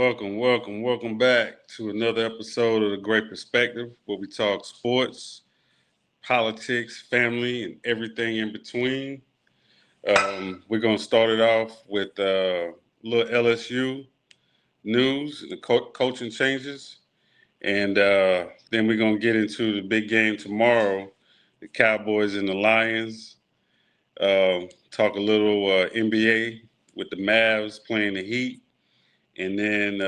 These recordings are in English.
Welcome back to another episode of The Great Perspective, where we talk sports, politics, family, and everything in between. We're going to start it off with a little LSU news, the coaching changes, and then we're going to get into the big game tomorrow, the Cowboys and the Lions. Talk a little NBA with the Mavs playing the Heat, and then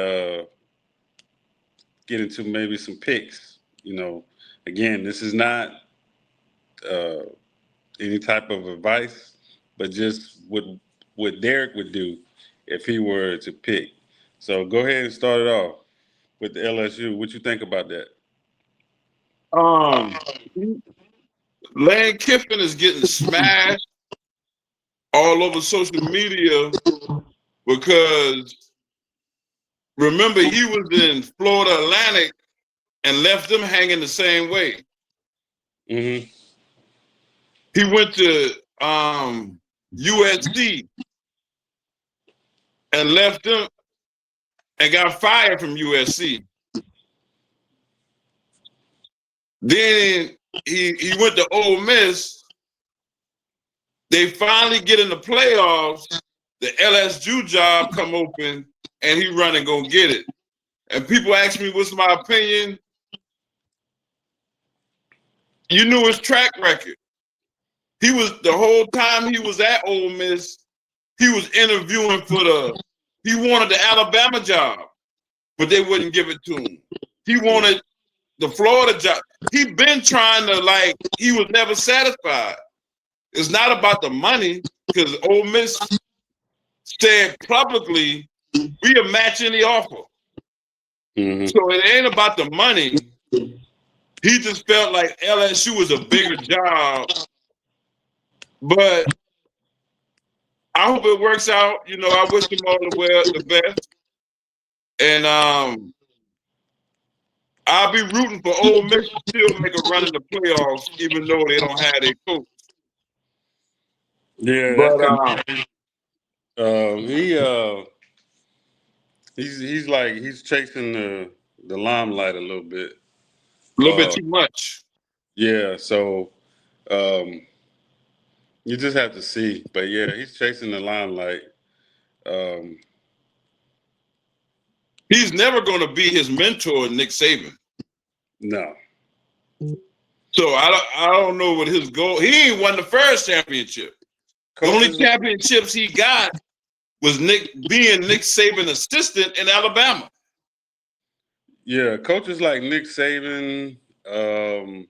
get into maybe some picks. Again, this is not uh, any type of advice, but just what Derek would do if he were to pick. So go ahead and start it off with the LSU. What you think about that? Um, Lane Kiffin is getting smashed all over social media because remember he was in Florida Atlantic and left them hanging the same way. Mm-hmm. He went to USC and left them and got fired from USC. Then he went to Ole Miss. They finally get in the playoffs. The LSU job come open, and he run and go get it. And people ask me, what's my opinion? You knew his track record. He was the whole time he was at Ole Miss, he was interviewing he wanted the Alabama job, but they wouldn't give it to him. He wanted the Florida job. He been trying to, he was never satisfied. It's not about the money, because Ole Miss said publicly, we are matching the offer. Mm-hmm. So it ain't about the money. He just felt like LSU was a bigger job. But I hope it works out. I wish him all the best. And I'll be rooting for Ole Miss to still make a run in the playoffs, even though they don't have their coach. Yeah, But he's chasing the limelight a little bit. a little bit too much. Yeah, so you just have to see. But yeah, he's chasing the limelight. He's never going to be his mentor, Nick Saban. No. So I don't know what his goal. He ain't won the first championship. The only championships he got was being Nick Saban's assistant in Alabama. Yeah, coaches like Nick Saban, Lou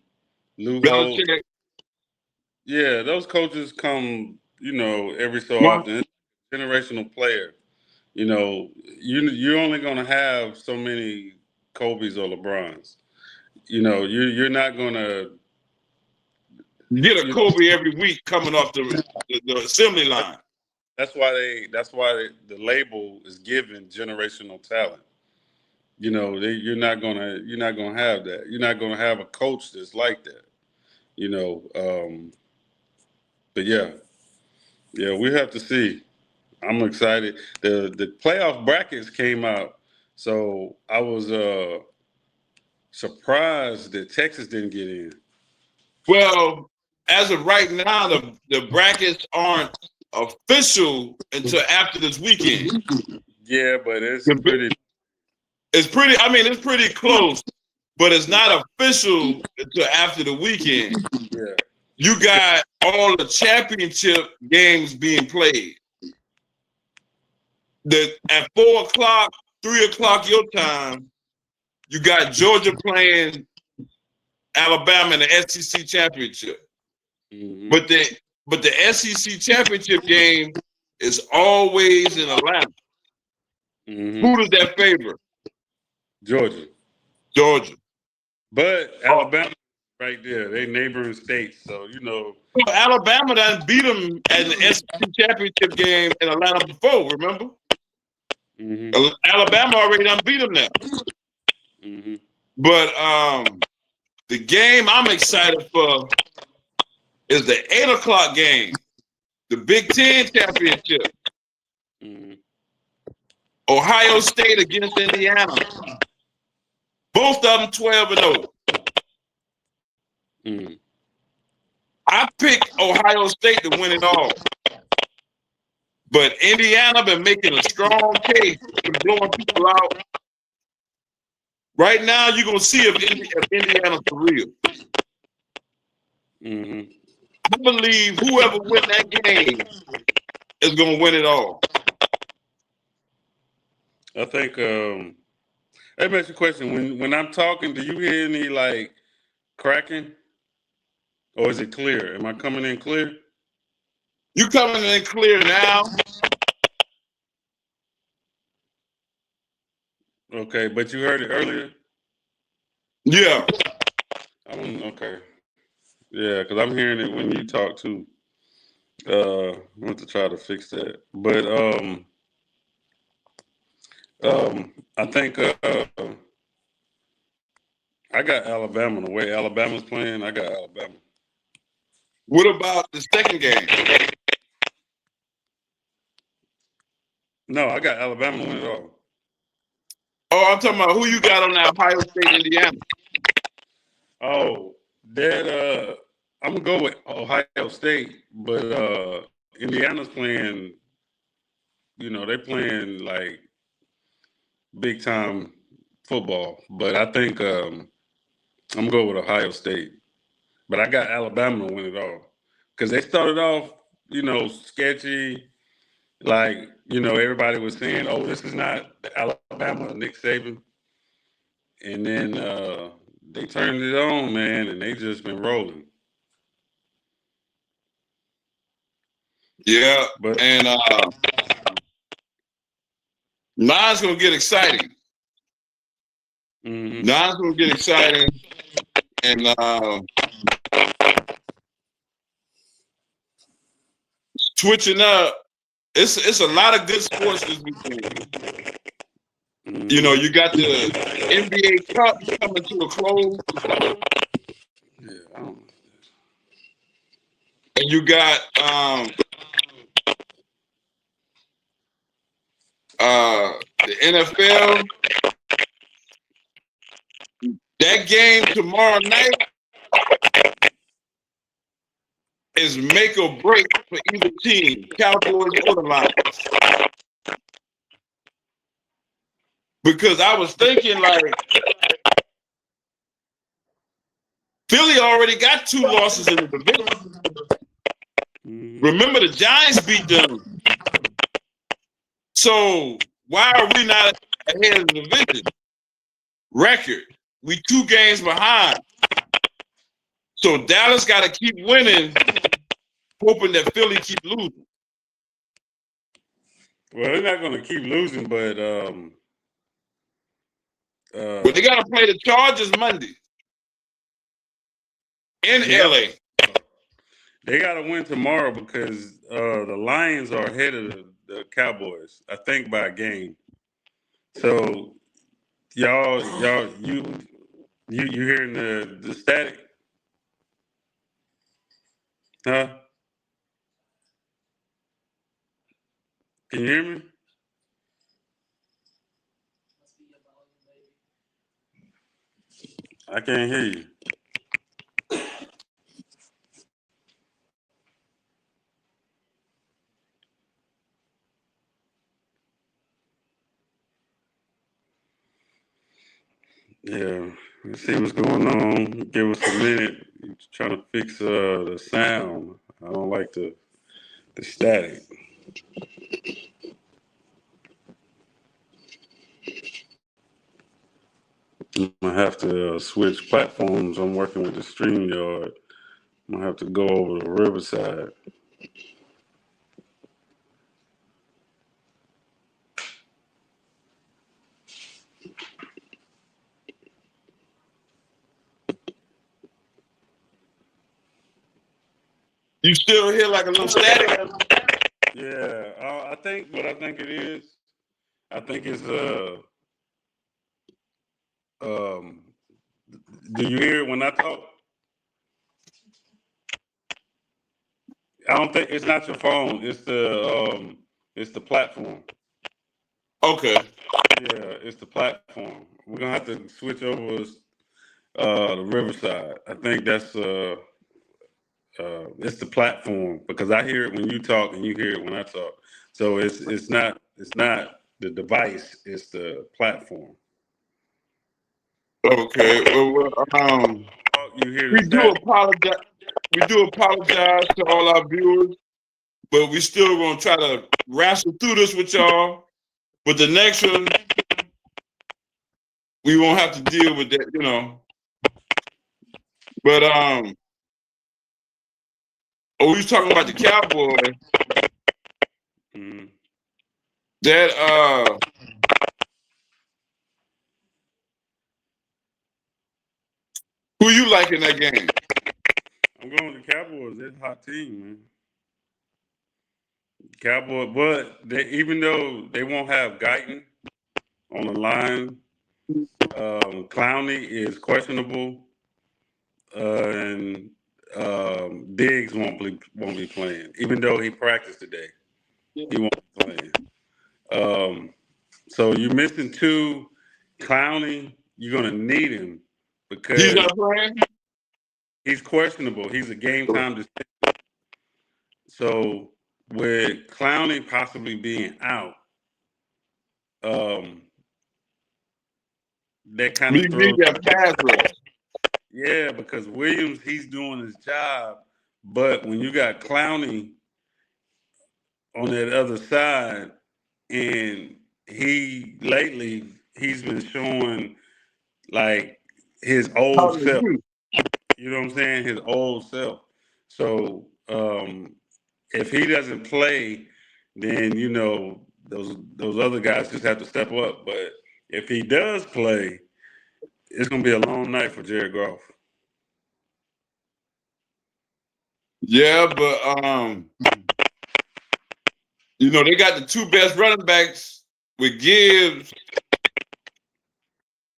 Holt. Belichick. Yeah, those coaches come, every so often. It's a generational player. You're only going to have so many Kobe's or LeBrons. You're not going to get a Kobe every week coming off the assembly line. That's why the label is given generational talent. You're not gonna have that. You're not gonna have a coach that's like that. But yeah, we have to see. I'm excited. The playoff brackets came out, so I was surprised that Texas didn't get in. Well, as of right now, the brackets aren't official until after this weekend. Yeah, but it's pretty. I mean, it's pretty close, but it's not official until after the weekend. Yeah. You got all the championship games being played. At 4 o'clock, 3 o'clock your time, you got Georgia playing Alabama in the SEC championship. Mm-hmm. But the SEC championship game is always in Atlanta. Mm-hmm. Who does that favor? Georgia. But Alabama right there, they neighboring states, so Alabama done beat them at the SEC championship game in Atlanta before, remember? Mm-hmm. Alabama already done beat them now. Mm-hmm. But the game I'm excited for is the 8 o'clock game, the Big Ten championship. Mm-hmm. Ohio State against Indiana. Both of them 12-0. Mm. I picked Ohio State to win it all. But Indiana been making a strong case and blowing people out. Right now, you're going to see if Indiana's for real. Mm-hmm. I believe whoever wins that game is going to win it all. I think. Let me ask you a question. When I'm talking, do you hear any like cracking, or is it clear? Am I coming in clear? You coming in clear now? Okay, but you heard it earlier. Yeah. Okay. Yeah, because I'm hearing it when you talk too. I want to try to fix that, but I think I got Alabama. The way Alabama's playing, I got Alabama. What about the second game? No, I got Alabama win it all. Oh, I'm talking about who you got on that Ohio State, Indiana. Oh, that I'm gonna go with Ohio State, but Indiana's playing. You know, they playing like big time football, but I think I'm gonna go with Ohio State. But I got Alabama to win it all because they started off, sketchy. Like, everybody was saying, "Oh, this is not Alabama, Nick Saban," and then they turned it on, man, and they just been rolling. Yeah, But and mine's gonna get exciting. mm-hmm. Mine's gonna get exciting, and switching up. It's a lot of good sports this weekend. Mm-hmm. You know, you got the NBA Cup coming to a close, Yeah, I don't. and you got the NFL. That game tomorrow night is make or break for either team, Cowboys or the Lions. Because I was thinking like Philly already got 2 losses in the division. Mm-hmm. Remember the Giants beat them. So why are we not ahead of the division record? We 2 games behind. So Dallas got to keep winning, hoping that Philly keep losing. Well, they're not going to keep losing, but But they got to play the Chargers Monday in LA. They got to win tomorrow because the Lions are ahead of the Cowboys, I think, by a game. So you hearing the static? Huh? Can you hear me? I can't hear you. Yeah, let's see what's going on. Give us a minute. Trying to fix the sound. I don't like the static. I'm gonna have to switch platforms. I'm working with the StreamYard. I'm gonna have to go over to Riverside. You still hear like a little static? Yeah, I think what I think it is. I think it's um. Do you hear it when I talk? I don't think it's not your phone. It's the platform. Okay. Yeah, it's the platform. We're gonna have to switch over the Riverside. I think that's it's the platform because I hear it when you talk and you hear it when I talk. So it's not the device, it's the platform. Okay. Well, You hear the we do stat. apologize. We do apologize to all our viewers, but we still gonna try to wrestle through this with y'all. But the next one, we won't have to deal with that, you know. But we was talking about the Cowboys. Mm, That who you like in that game? I'm going with the Cowboys. They're a hot team, man. Cowboy, but even though they won't have Guyton on the line, Clowney is questionable, and Diggs won't be playing. Even though he practiced today, he won't be playing. So you're missing two. Clowney, you're gonna need him He's because not playing. he's questionable. He's a game time decision. So with Clowney possibly being out, um, that kind We of need throws. that pass rush. Yeah, because Williams, he's doing his job, but when you got Clowney on that other side, and he's been showing like his How old do self. you? You know what I'm saying? His old self. So if he doesn't play, then those other guys just have to step up. But if he does play, it's gonna be a long night for Jared Goff. Yeah, but you know they got the two best running backs with Gibbs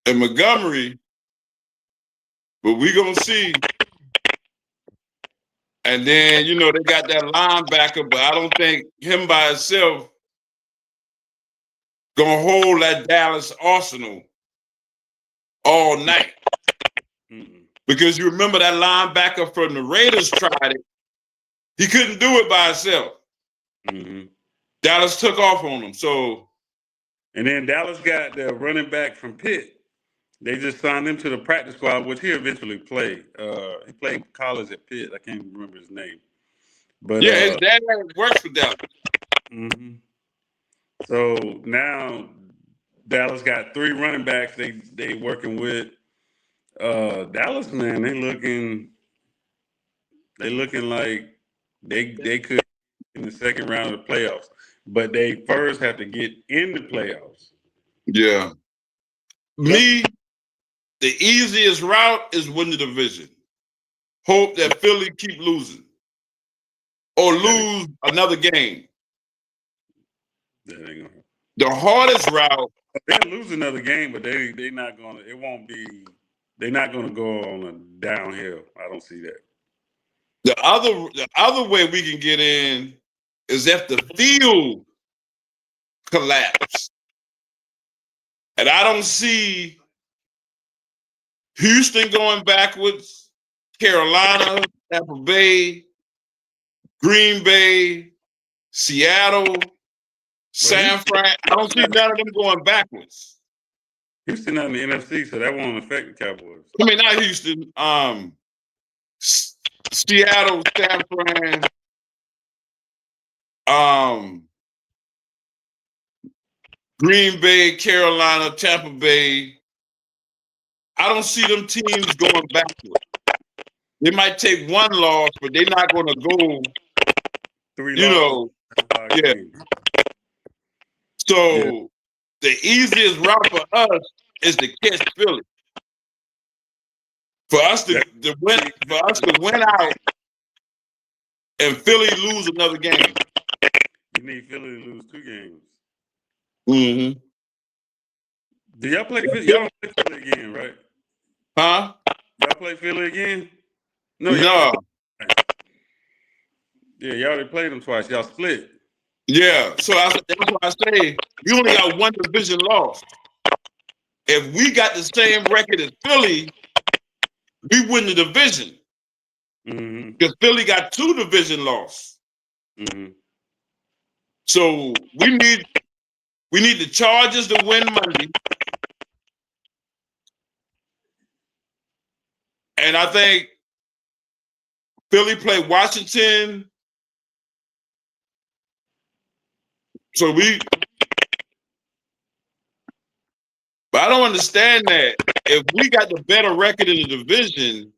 and Montgomery, but we gonna see. And then you know they got that linebacker, but I don't think him by himself gonna hold that Dallas Arsenal all night. Mm-mm. Because you remember that linebacker from the Raiders tried it. He couldn't do it by himself. Mm-hmm. Dallas took off on him. So And then Dallas got the running back from Pitt. They just signed him to the practice squad, which he eventually played. He played college at Pitt. I can't remember his name, but yeah, his dad works for Dallas. mhm. So now Dallas got three running backs. They working with Dallas. Man, they looking like they could in the second round of the playoffs, but they first have to get in the playoffs. Yeah. Yep. Me, the easiest route is win the division. Hope that Philly keep losing or That ain't, lose another game. that ain't gonna. The hardest route, They'll lose another game, but they not gonna. It won't be. They're not gonna go on a downhill. I don't see that. the other way we can get in is if the field collapse. And I don't see Houston going backwards, Carolina, Tampa Bay, Green Bay, Seattle, But San Fran. I don't see none of them going backwards. Houston not in the NFC, so that won't affect the Cowboys. I mean, not Houston. Seattle, San Fran, um, Green Bay, Carolina, Tampa Bay. I don't see them teams going backward. They might take one loss, but they're not going to go. Three You losses, know, five yeah. games. Yeah, So the easiest route for us is to catch Philly. For us that, to win, for us to win out and Philly lose another game. you need Philly to lose two games. Mm-hmm. Do y'all play Philly? Y'all don't play Philly again, right? Huh? Y'all play Philly again? No, y'all already. No. Yeah, y'all already played them twice. Y'all split. Yeah, so that's why I say we only got one division loss. If we got the same record as Philly, we win the division. Mm-hmm. Because Philly got 2 division losses. Mm-hmm. So we need the Chargers to win Monday. And I think Philly played Washington. So but I don't understand that. If we got the better record in the division,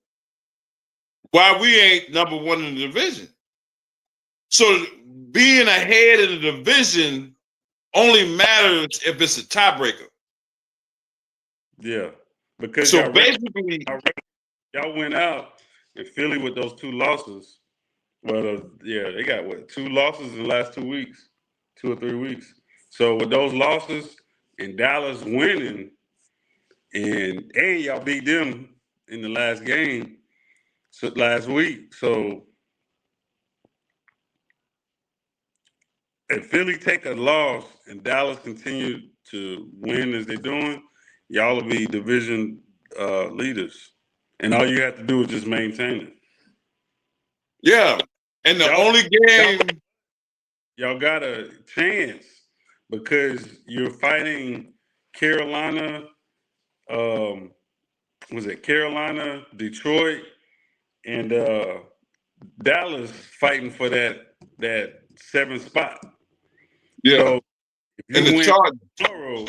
why we ain't number 1 in the division? So being ahead in the division only matters if it's a tiebreaker. Yeah, because So basically, y'all went out in Philly with those 2 losses. Well, yeah, they got what 2 losses in the last 2 weeks, 2 or 3 weeks. So with those losses and Dallas winning, and y'all beat them in the last game last week. So if Philly take a loss and Dallas continue to win as they're doing, y'all will be division leaders, and all you have to do is just maintain it. yeah. And the Y'all, only y'all, game, y'all got a chance because you're fighting Carolina. Was it Carolina, Detroit, and Dallas fighting for that 7th spot. yeah. So if And you the win Chargers. tomorrow,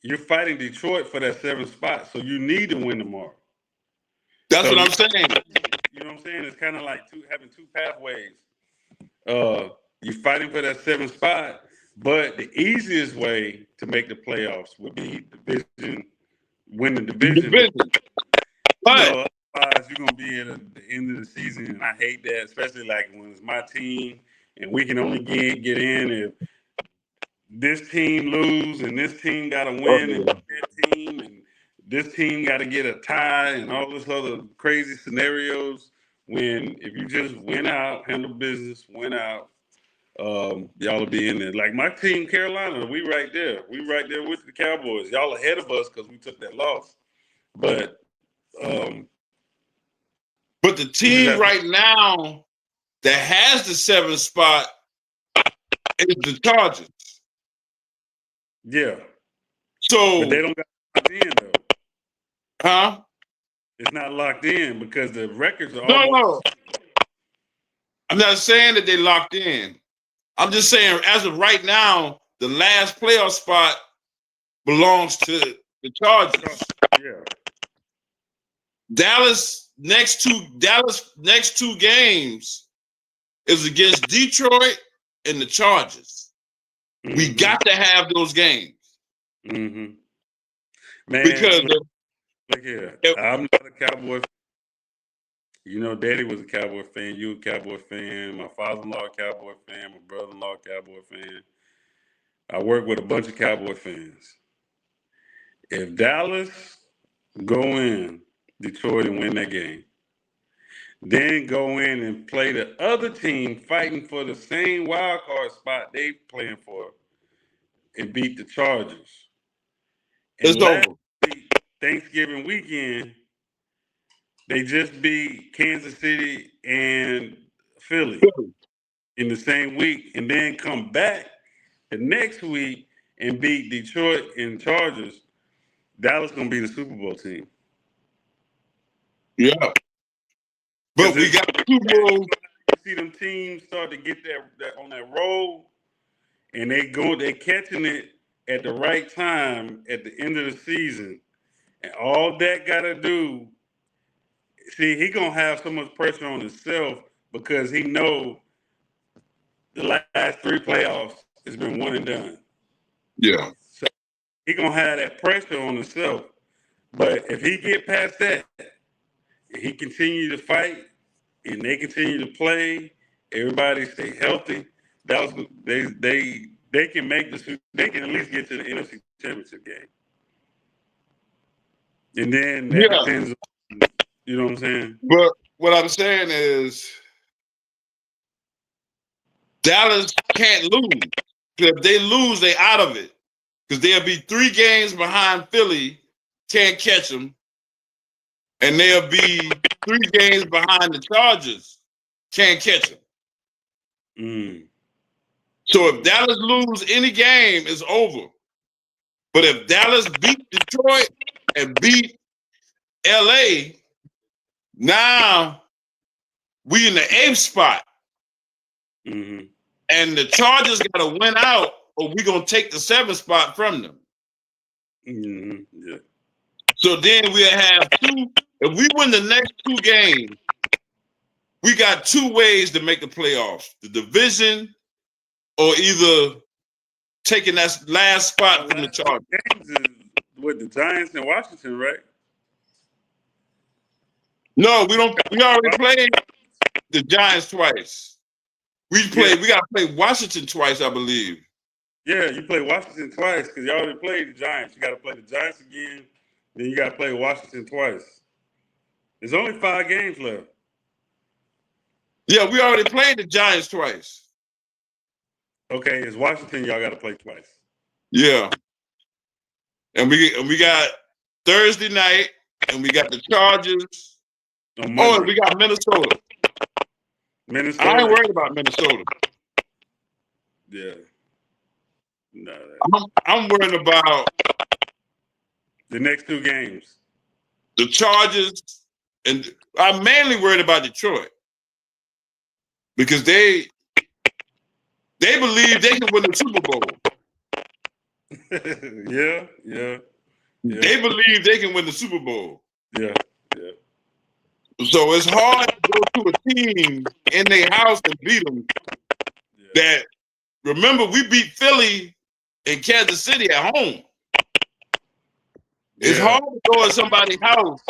you're fighting Detroit for that 7th spot. So you need to win tomorrow. That's So what I'm saying. you know what I'm saying? It's kind of like having 2 pathways. You're fighting for that 7th spot, but the easiest way to make the playoffs would be win the division. Division. You But know, otherwise you're gonna be at the end of the season, and I hate that, especially like when it's my team and we can only get in if this team lose and this team got to win and that team and this team got to get a tie and all this other crazy scenarios. When if you just win out, handle business, win out, y'all will be in there. Like my team, Carolina, we right there. We right there with the Cowboys. Y'all ahead of us because we took that loss, but um, the we just team have to. right now that has the 7th spot is the Chargers. Yeah, but they So, don't got locked in though. huh? It's not locked in because the records are No, almost. no. I'm not saying that they locked in. I'm just saying, as of right now, the last playoff spot belongs to the Chargers. Yeah. Dallas next 2 games is against Detroit and the Chargers. We Mm-hmm. got to have those games Mm-hmm. Man, because look here. I'm not a Cowboy. You know, Daddy was a Cowboy fan. You a Cowboy fan. My father-in-law a Cowboy fan. My brother-in-law a Cowboy fan. I work with a bunch of Cowboy fans. If Dallas go in Detroit and win that game, then go in and play the other team fighting for the same wild card spot they playing for and beat the Chargers. And it's last over. week, Thanksgiving weekend, they just beat Kansas City and Philly in the same week, and then come back the next week and beat Detroit and Chargers. Dallas gonna be the Super Bowl team Yeah, because but we got two more. you see them teams start to get that on that roll, and they catching it at the right time at the end of the season, and all that gotta do. See, he gonna have so much pressure on himself because he know the last 3 playoffs has been one and done. Yeah, So he gonna have that pressure on himself. But if he get past that, and he continue to fight, and they continue to play, everybody stay healthy. That was they can make they can at least get to the NFC Championship game, and then that yeah. depends. You know what I'm saying? But what I'm saying is, Dallas can't lose. If they lose, they out of it. Because they'll be 3 games behind Philly, can't catch them. And they'll be 3 games behind the Chargers, can't catch them. Mm. So if Dallas lose any game, it's over. But if Dallas beat Detroit and beat LA, now we in the 8th spot. Mm-hmm. And the Chargers got to win out, or we're going to take the 7th spot from them. Mm-hmm. Yeah. So then we'll have 2. If we win the next 2 games, we got 2 ways to make the playoffs: the division, or either taking that last spot from the Chargers. Games is with the Giants and Washington, right? No, we don't. We already played the Giants twice. We got to play Washington twice, I believe. Yeah, you play Washington twice because you already played the Giants. You got to play the Giants again, then you got to play Washington twice. There's only 5 games left. Yeah, we already played the Giants twice. Okay, it's Washington. Y'all got to play twice. Yeah, and we got Thursday night, and we got the Chargers. Oh, and we got Minnesota. Minnesota. I ain't worried about Minnesota. Yeah. No. I'm worried about the next 2 games. The Chargers, and I'm mainly worried about Detroit because they believe they can win the Super Bowl. Yeah. They believe they can win the Super Bowl. Yeah. So it's hard to go to a team in their house and beat them. Yeah. That, remember, we beat Philly and Kansas City at home. It's hard to go to somebody's house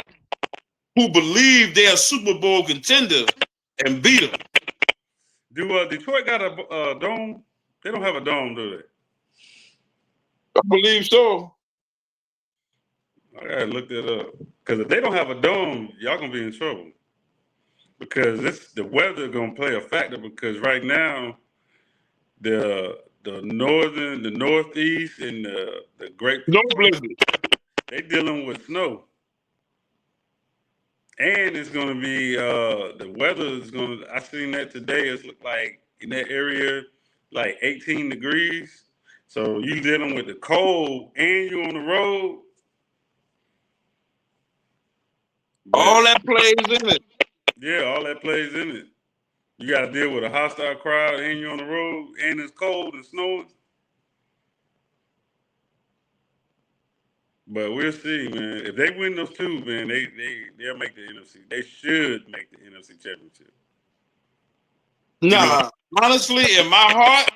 who believe they're a Super Bowl contender and beat them. Do Detroit got a dome? They don't have a dome, do they? I believe so. I gotta look that up. Because if they don't have a dome, y'all gonna be in trouble. Because the weather gonna play a factor. Because right now, the northeast, and the Great Blizzard, they dealing with snow. And it's gonna be the weather is gonna. I seen that today. It's look like in that area, like 18 degrees. So you dealing with the cold and you on the road. All that plays in it. Yeah, all that plays in it. You got to deal with a hostile crowd, and you're on the road, and it's cold and snowing. But we'll see, man. If they win those 2, man, they'll make the NFC. They should make the NFC Championship. Nah, honestly, in my heart,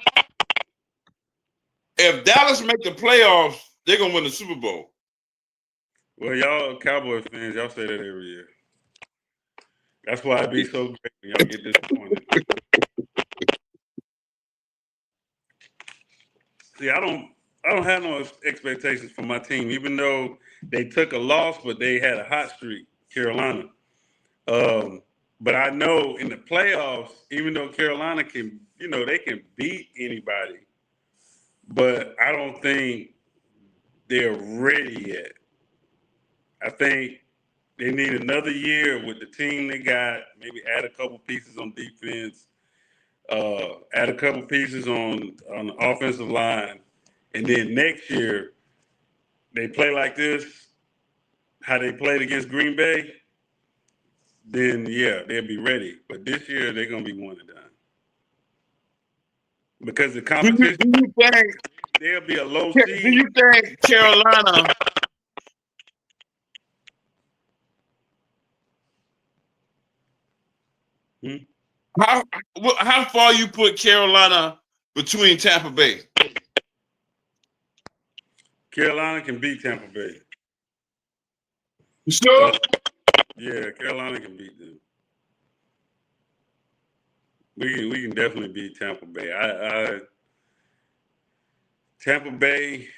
if Dallas make the playoffs, they're gonna win the Super Bowl. Well, y'all Cowboys fans, y'all say that every year. That's why it be so great when y'all get disappointed. See, I don't have no expectations for my team, even though they took a loss, but they had a hot streak, Carolina. But I know in the playoffs, even though Carolina can, they can beat anybody, but I don't think they're ready yet. I think they need another year with the team they got, maybe add a couple pieces on defense, add a couple pieces on the offensive line, and then next year they play like this, how they played against Green Bay, then yeah, they'll be ready. But this year they're gonna be one and done. Because the competition, do you think there'll be a low seed. Do you think Carolina how far you put Carolina between Tampa Bay? Carolina can beat Tampa Bay. You sure? Yeah, Carolina can beat them. We can definitely beat Tampa Bay. Tampa Bay,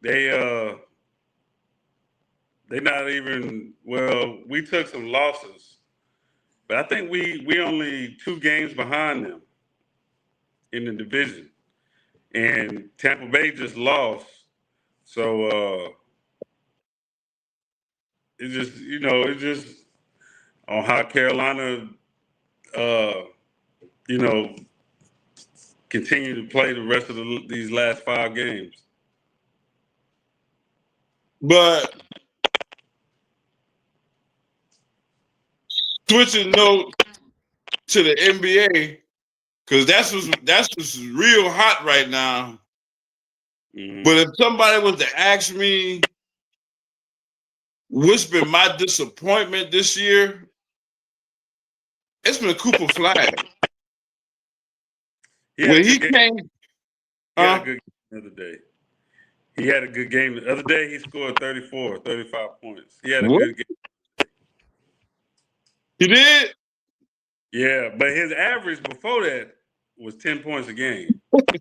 they're not even, well, we took some losses, but I think we only 2 games behind them. in the division, and Tampa Bay just lost. So it's just on how Carolina, uh, you know, continue to play the rest of these last 5 games. But switching note to the NBA, because that's what's real hot right now. Mm-hmm. But if somebody was to ask me what's been my disappointment this year, it's been Cooper Flag. When he came, he had a good game the other day. He had a good game. The other day, he scored 34, 35 points. He had a what? good game. He did? Yeah, but his average before that was 10 points a game. But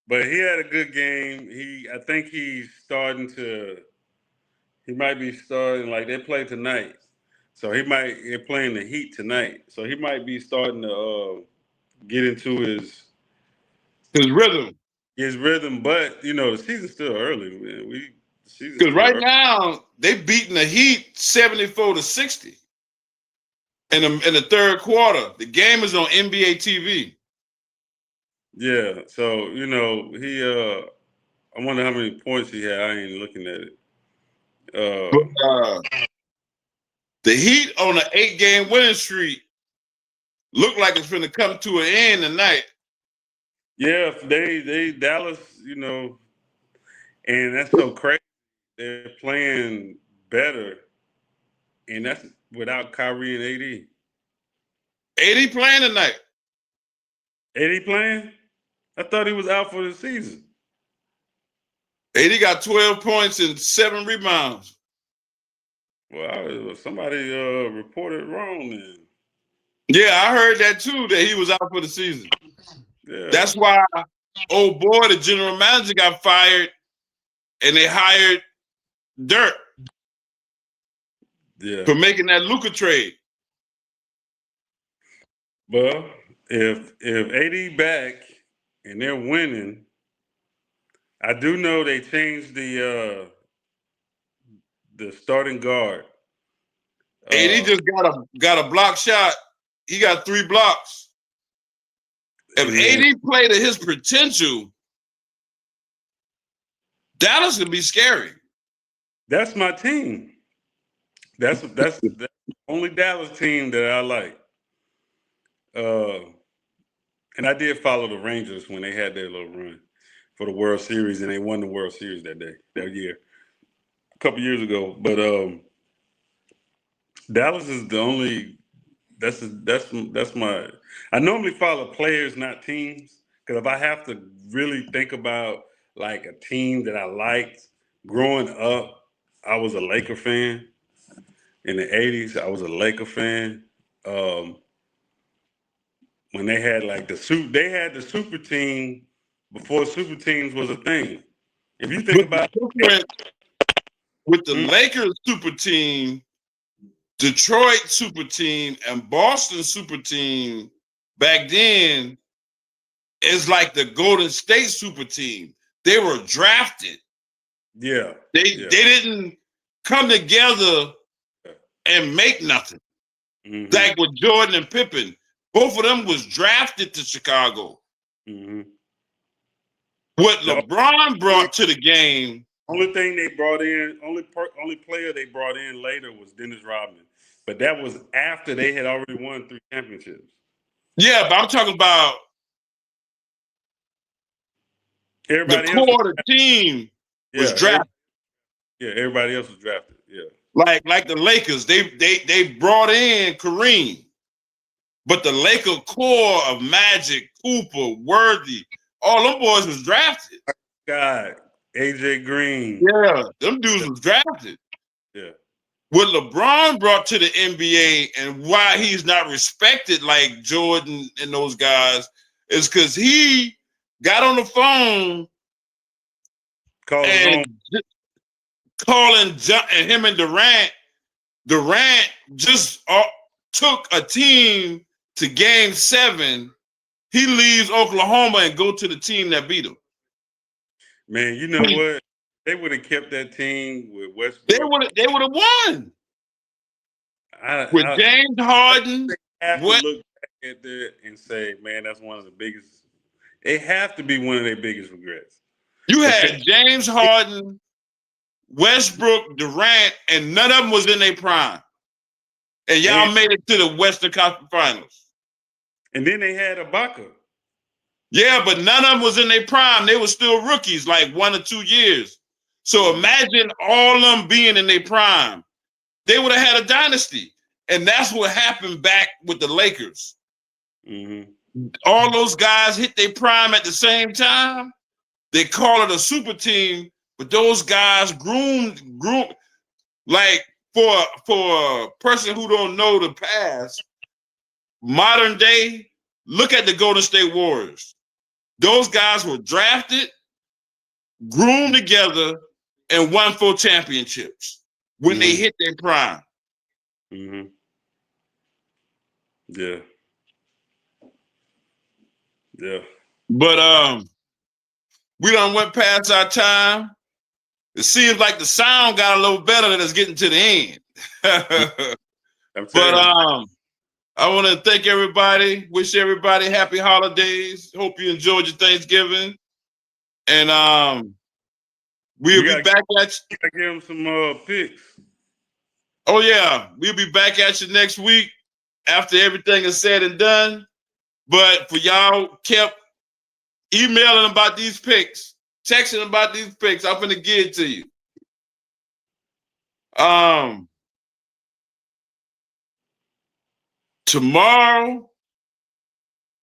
but he had a good game. I think he might be starting, like they play tonight. So they're playing the Heat tonight. So he might be starting to get into His rhythm. But the season's still early, man. The season's Because still right early. now, they beating the Heat 74-60 in the third quarter. The game is on NBA TV. Yeah. So, I wonder how many points he had. I ain't looking at it. But the Heat on an 8-game winning streak look like it's going to come to an end tonight. Yeah, they Dallas, and that's so crazy. They're playing better, and that's without Kyrie and AD. AD playing tonight. AD playing? I thought he was out for the season. AD got 12 points and 7 rebounds. Well, somebody reported wrong then. Yeah, I heard that too, that he was out for the season. Yeah. That's why, old boy, the general manager got fired, and they hired Dirk for making that Luka trade. Well, if AD back and they're winning, I do know they changed the starting guard. AD just got a block shot. He got 3 blocks. If AD played at his potential, Dallas could be scary. That's my team. That's the only Dallas team that I like. And I did follow the Rangers when they had their little run for the World Series, and they won the World Series that year, a couple years ago. But Dallas is the only. That's my. I normally follow players, not teams, because if I have to really think about like a team that I liked growing up, I was a Laker fan. In the '80s, I was a Laker fan. When they had they had the super team before super teams was a thing. If you think about with the Lakers super team, Detroit super team, and Boston super team back then, it's like the Golden State super team. They were drafted. Yeah. They didn't come together and make nothing. Mm-hmm. Like with Jordan and Pippen. Both of them was drafted to Chicago. Mm-hmm. What LeBron brought to the game. Only thing they brought in, only player they brought in later was Dennis Rodman. But that was after they had already won 3 championships. Yeah, but I'm talking about everybody the core of the team was drafted. Everybody else was drafted. Yeah. Like the Lakers, they brought in Kareem. But the Laker core of Magic, Cooper, Worthy, all them boys was drafted. God, AJ Green. Yeah, them dudes was drafted. Yeah. What LeBron brought to the NBA and why he's not respected like Jordan and those guys is because he got on the phone and calling and him and Durant just took a team to Game 7, he leaves Oklahoma and go to the team that beat him. Man, you know what? They would have kept that team with They Westbrook. would have won with I James Harden. have to What? look back at that and say, man, that's one of the biggest. It have to be one of their biggest regrets. You The had James Harden, Westbrook, Durant, and none of them was in their prime. And y'all made it to the Western Conference Finals. And then they had Ibaka. Yeah, but none of them was in their prime. They were still rookies, like 1 or 2 years. So imagine all of them being in their prime. They would have had a dynasty. And that's what happened back with the Lakers. Mm-hmm. All those guys hit their prime at the same time. They call it a super team, but those guys groomed like for a person who don't know the past, modern day, look at the Golden State Warriors. Those guys were drafted, groomed together, and won 4 championships when they hit their prime. Mm-hmm. Yeah. Yeah. But we done went past our time. It seems like the sound got a little better than it's getting to the end. But I want to thank everybody. Wish everybody happy holidays. Hope you enjoyed your Thanksgiving. And we'll be back at you. I give them some picks. Oh yeah, we'll be back at you next week after everything is said and done. But for y'all kept emailing about these picks, texting about these picks, I'm gonna give it to you. Tomorrow,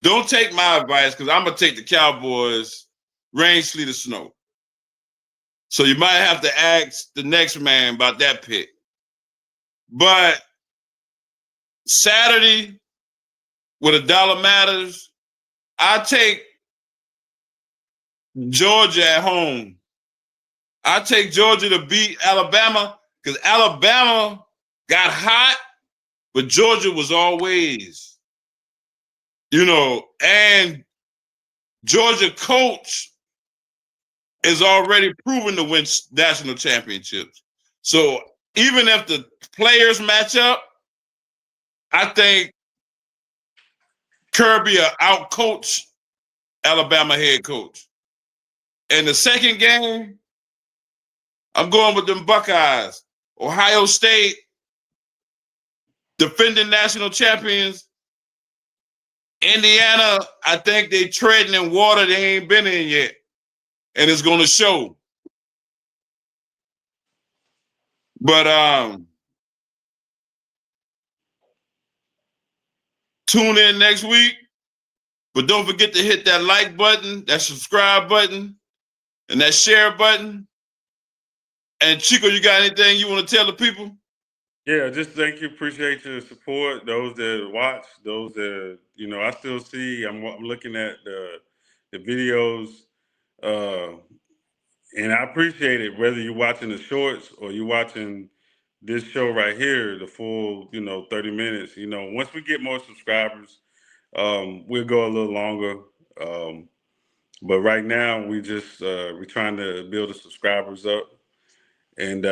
don't take my advice because I'm gonna take the Cowboys rain, sleet, or snow. So you might have to ask the next man about that pick. But Saturday, with $1 matters, I take Georgia at home. I take Georgia to beat Alabama because Alabama got hot, but Georgia was always, and Georgia coach is already proven to win national championships. So even if the players match up, I think Kirby will outcoach Alabama head coach. And the second game, I'm going with them Buckeyes. Ohio State, defending national champions. Indiana, I think they treading in water they ain't been in yet. And it's going to show. But tune in next week. But don't forget to hit that like button, that subscribe button, and that share button. And Chico, you got anything you want to tell the people? Yeah, just thank you. Appreciate your support. Those that watch, those that I still see. I'm looking at the videos, and I appreciate it. Whether you're watching the shorts or you're watching this show right here, the full 30 minutes. Once we get more subscribers, we'll go a little longer. But right now, we're trying to build the subscribers up, and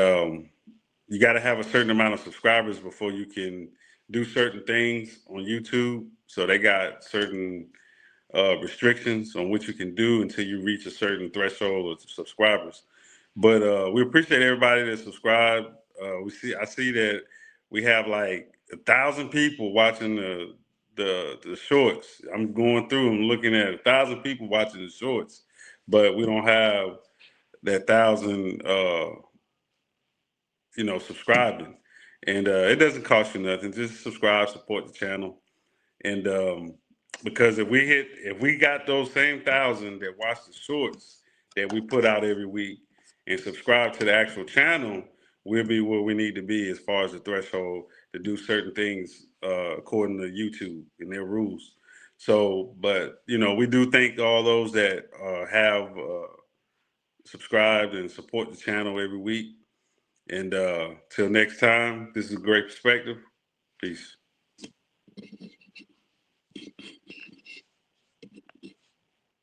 you got to have a certain amount of subscribers before you can do certain things on YouTube. So they got certain restrictions on what you can do until you reach a certain threshold of subscribers. But we appreciate everybody that subscribed. I see that we have like 1,000 people watching the shorts. I'm going through and looking at 1,000 people watching the shorts, but we don't have that 1,000 subscribing. And it doesn't cost you nothing. Just subscribe, support the channel. And because if we got those same 1,000 that watch the shorts that we put out every week and subscribe to the actual channel, we'll be where we need to be as far as the threshold to do certain things according to YouTube and their rules. So, but we do thank all those that have subscribed and support the channel every week. And till next time, this is a great perspective. Peace.